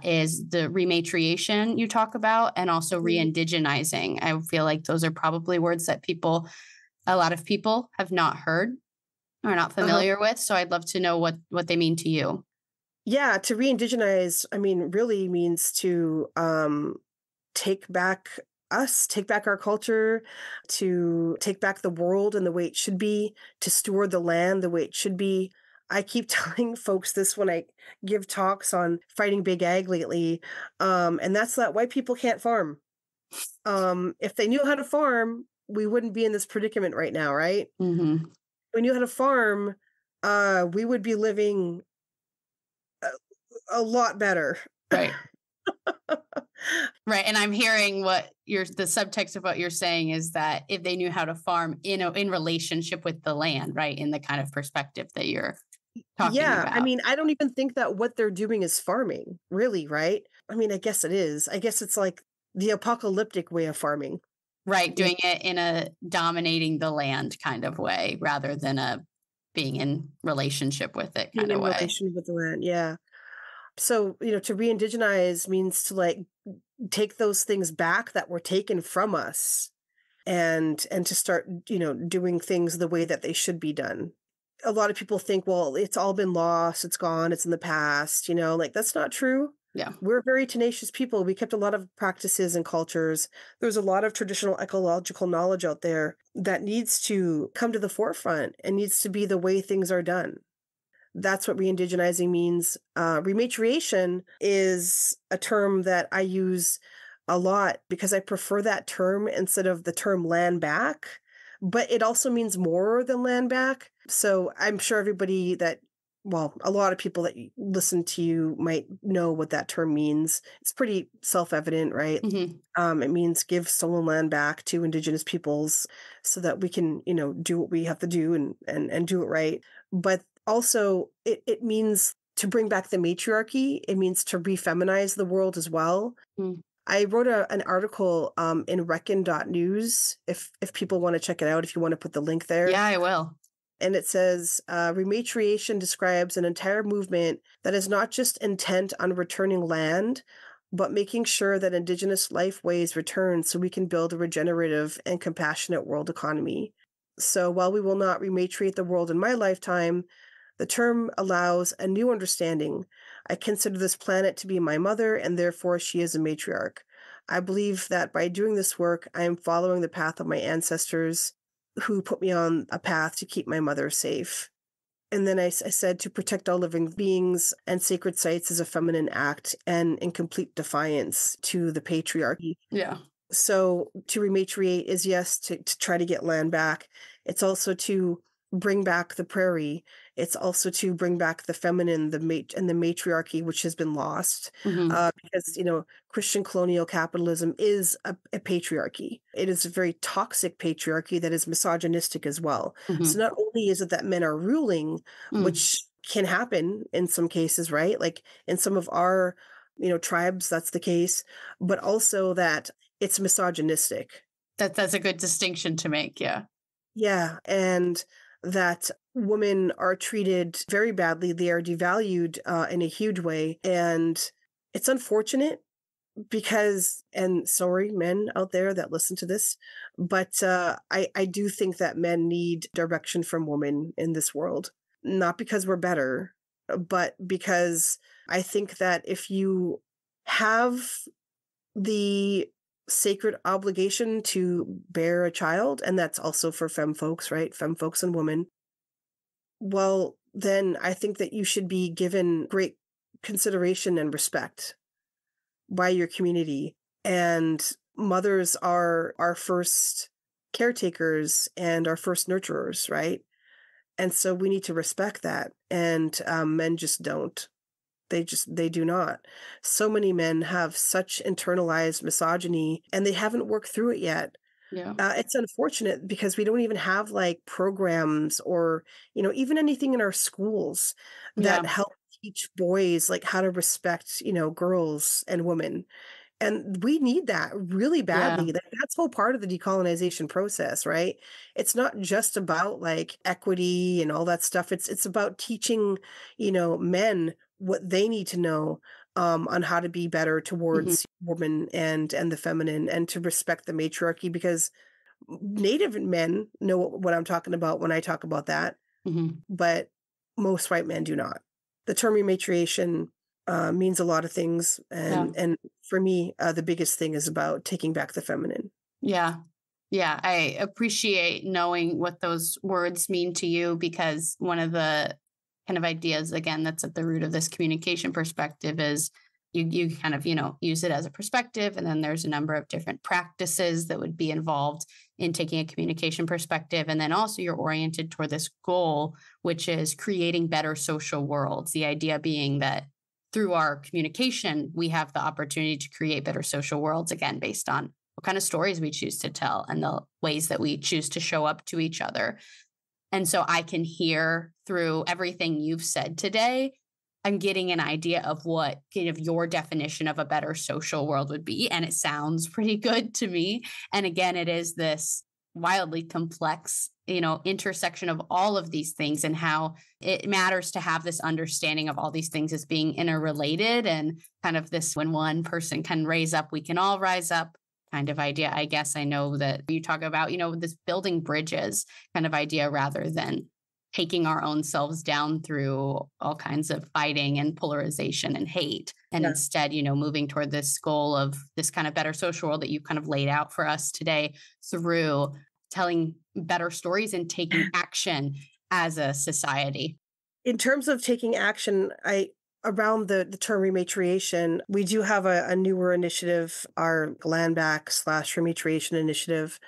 Is the rematriation you talk about, and also re-indigenizing. I feel like those are probably words that a lot of people have not heard or not familiar with. So I'd love to know what they mean to you. Yeah, to re-indigenize, I mean, really means to take back take back our culture, to take back the world and the way it should be, to steward the land the way it should be. I keep telling folks this when I give talks on fighting big ag lately, and that's that white people can't farm. If they knew how to farm, we wouldn't be in this predicament right now, right? Mm-hmm. If we knew how to farm, we would be living a lot better. Right. Right. And I'm hearing the subtext of what you're saying is that if they knew how to farm in relationship with the land, right, in the kind of perspective that you're talking Yeah, I about. mean, I don't even think that what they're doing is farming, really, right? I mean, I guess it is. I guess it's like the apocalyptic way of farming. Right. Yeah, Doing it in a dominating the land kind of way rather than a being in relationship with it being kind of in way. relation with the land. Yeah. So, to re-indigenize means to like take those things back that were taken from us and to start, doing things the way that they should be done. A lot of people think, well, it's all been lost, it's gone, it's in the past, like that's not true. Yeah. We're very tenacious people. We kept a lot of practices and cultures. There's a lot of traditional ecological knowledge out there that needs to come to the forefront and needs to be the way things are done. That's what re-indigenizing means. Rematriation is a term that I use a lot because I prefer that term instead of the term land back, but it also means more than land back. So I'm sure a lot of people that listen to you might know what that term means. It's pretty self-evident, right? Mm-hmm. It means give stolen land back to Indigenous peoples so that we can, do what we have to do and do it right. But also it means to bring back the matriarchy. It means to refeminize the world as well. Mm. I wrote an article in reckon.news if people want to check it out, if you want to put the link there. Yeah, I will. And it says, rematriation describes an entire movement that is not just intent on returning land, but making sure that Indigenous lifeways return so we can build a regenerative and compassionate world economy. So while we will not rematriate the world in my lifetime, the term allows a new understanding. I consider this planet to be my mother, and therefore she is a matriarch. I believe that by doing this work, I am following the path of my ancestors. who put me on a path to keep my mother safe. And then I said to protect all living beings and sacred sites is a feminine act and in complete defiance to the patriarchy. Yeah. So to rematriate is, yes, to try to get land back. It's also to bring back the prairie. It's also to bring back the feminine, and the matriarchy, which has been lost. Hmm. Because, Christian colonial capitalism is a patriarchy. It is a very toxic patriarchy that is misogynistic as well. So Hmm. not only is it that men are ruling, Mm. which can happen in some cases, right? Like in some of our, tribes, that's the case, but also that it's misogynistic. That's a good distinction to make. Yeah. Yeah, and that women are treated very badly. They are devalued in a huge way. And it's unfortunate because, and sorry, men out there that listen to this, but I do think that men need direction from women in this world. Not because we're better, but because I think that if you have the sacred obligation to bear a child, and that's also for femme folks, right? Femme folks and women. Well, then I think that you should be given great consideration and respect by your community. And mothers are our first caretakers and our first nurturers, right? And so we need to respect that. And men just don't. They do not. So many men have such internalized misogyny and they haven't worked through it yet. Yeah. It's unfortunate because we don't even have like programs or, even anything in our schools that Yeah. help teach boys like how to respect, girls and women. And we need that really Yeah. badly. That's whole part of the decolonization process, right? It's not just about like equity and all that stuff. It's about teaching, men what they need to know on how to be better Hmm. towards women and the feminine and to respect the matriarchy because Native men know what I'm talking about when I talk about that, Hmm. but most white men do not. The term rematriation means a lot of things, Yeah. and for me, the biggest thing is about taking back the feminine. Yeah. Yeah. I appreciate knowing what those words mean to you because one of the kind of ideas, again, that's at the root of this communication perspective is you kind of, use it as a perspective. And then there's a number of different practices that would be involved in taking a communication perspective. And then also you're oriented toward this goal, which is creating better social worlds. The idea being that through our communication, we have the opportunity to create better social worlds, again, based on what kind of stories we choose to tell and the ways that we choose to show up to each other. And so I can hear through everything you've said today, I'm getting an idea of what kind of your definition of a better social world would be. And it sounds pretty good to me. And again, it is this wildly complex, intersection of all of these things and how it matters to have this understanding of all these things as being interrelated and kind of this when one person can raise up, we can all rise up kind of idea. I guess I know that you talk about, this building bridges kind of idea rather than taking our own selves down through all kinds of fighting and polarization and hate. And Yeah. instead, moving toward this goal of this kind of better social world that you've kind of laid out for us today through telling better stories and taking action as a society. In terms of taking action, around the term rematriation, we do have a newer initiative, our land back / rematriation initiative.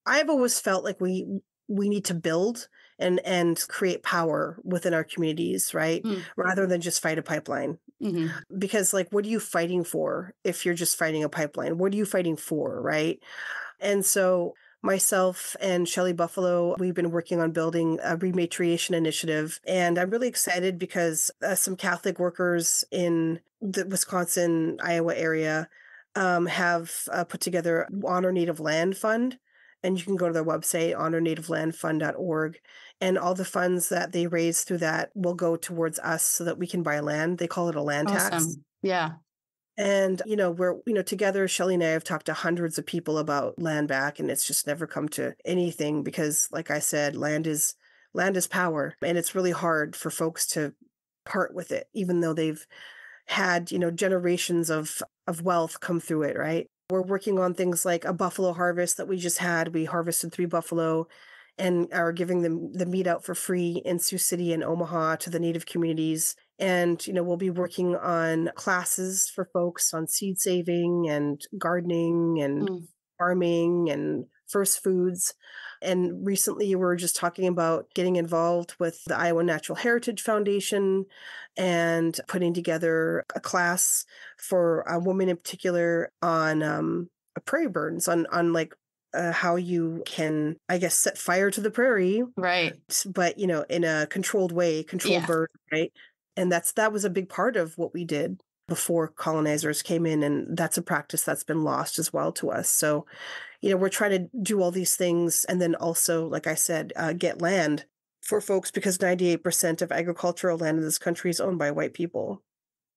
I've always felt like we need to build and create power within our communities, right? Mm. Rather than just fight a pipeline. Hmm. Because like what are you fighting for if you're just fighting a pipeline? What are you fighting for, right? And so myself and Shelley Buffalo, we've been working on building a rematriation initiative. And I'm really excited because some Catholic workers in the Wisconsin, Iowa area have put together Honor Native Land Fund. And you can go to their website, honornativelandfund.org. And all the funds that they raise through that will go towards us so that we can buy land. They call it a land tax. Awesome. Yeah. And, we're, together, Shelley and I have talked to hundreds of people about land back, and it's just never come to anything because, like I said, land is power. And it's really hard for folks to part with it, even though they've had, generations of wealth come through it, right? We're working on things like a buffalo harvest that we just had. We harvested 3 buffalo and are giving them the meat out for free in Sioux City and Omaha to the Native communities. And, we'll be working on classes for folks on seed saving and gardening and farming and first foods. And recently we were just talking about getting involved with the Iowa Natural Heritage Foundation and putting together a class for a woman in particular on prairie burns, on like how you can, I guess, set fire to the prairie, Right. but in a controlled way, controlled burn, right? And that was a big part of what we did before colonizers came in, and that's a practice that's been lost as well to us. So, we're trying to do all these things, and then also, like I said, get land for folks, because 98% of agricultural land in this country is owned by white people.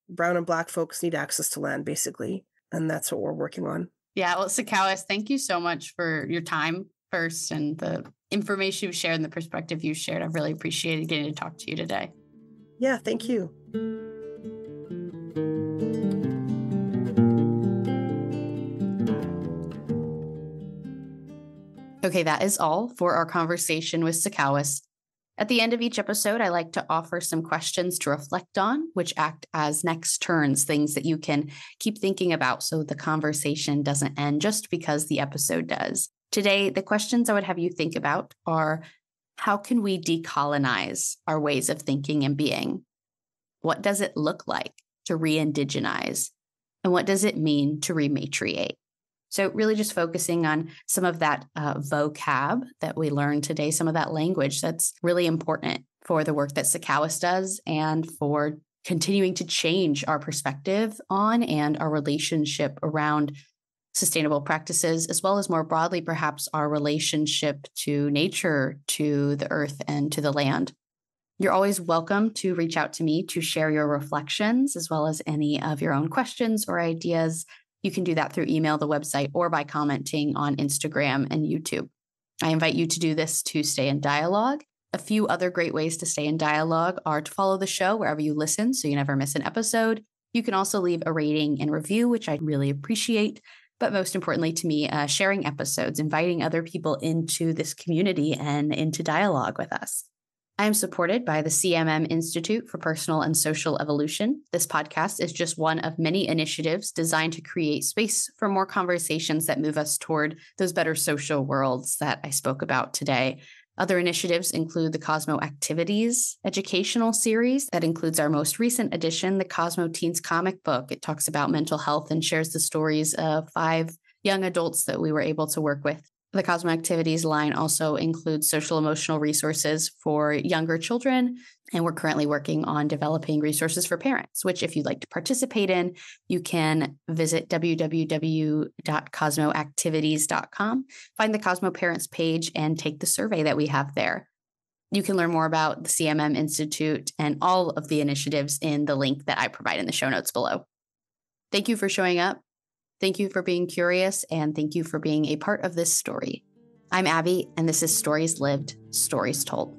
Brown and Black folks need access to land, basically, and that's what we're working on. Yeah, well, Sikowis, thank you so much for your time first and the information you've shared and the perspective you've shared. I've really appreciated getting to talk to you today. Yeah, thank you. Okay, that is all for our conversation with Sikowis. At the end of each episode, I like to offer some questions to reflect on, which act as next turns, things that you can keep thinking about so the conversation doesn't end just because the episode does. Today, the questions I would have you think about are, how can we decolonize our ways of thinking and being? What does it look like to re-indigenize? And what does it mean to rematriate? So really just focusing on some of that vocab that we learned today, some of that language that's really important for the work that Sikowis does and for continuing to change our perspective on and our relationship around sustainable practices, as well as more broadly, perhaps our relationship to nature, to the earth, and to the land. You're always welcome to reach out to me to share your reflections, as well as any of your own questions or ideas. You can do that through email, the website, or by commenting on Instagram and YouTube. I invite you to do this to stay in dialogue. A few other great ways to stay in dialogue are to follow the show wherever you listen so you never miss an episode. You can also leave a rating and review, which I'd really appreciate. But most importantly to me, sharing episodes, inviting other people into this community and into dialogue with us. I am supported by the CMM Institute for Personal and Social Evolution. This podcast is just one of many initiatives designed to create space for more conversations that move us toward those better social worlds that I spoke about today. Other initiatives include the Cosmo Activities educational series that includes our most recent edition, the Cosmo Teens comic book. It talks about mental health and shares the stories of 5 young adults that we were able to work with. The Cosmo Activities line also includes social emotional resources for younger children, and we're currently working on developing resources for parents, which if you'd like to participate in, you can visit www.cosmoactivities.com, find the Cosmo Parents page, and take the survey that we have there. You can learn more about the CMM Institute and all of the initiatives in the link that I provide in the show notes below. Thank you for showing up. Thank you for being curious, and thank you for being a part of this story. I'm Abbie, and this is Stories Lived, Stories Told.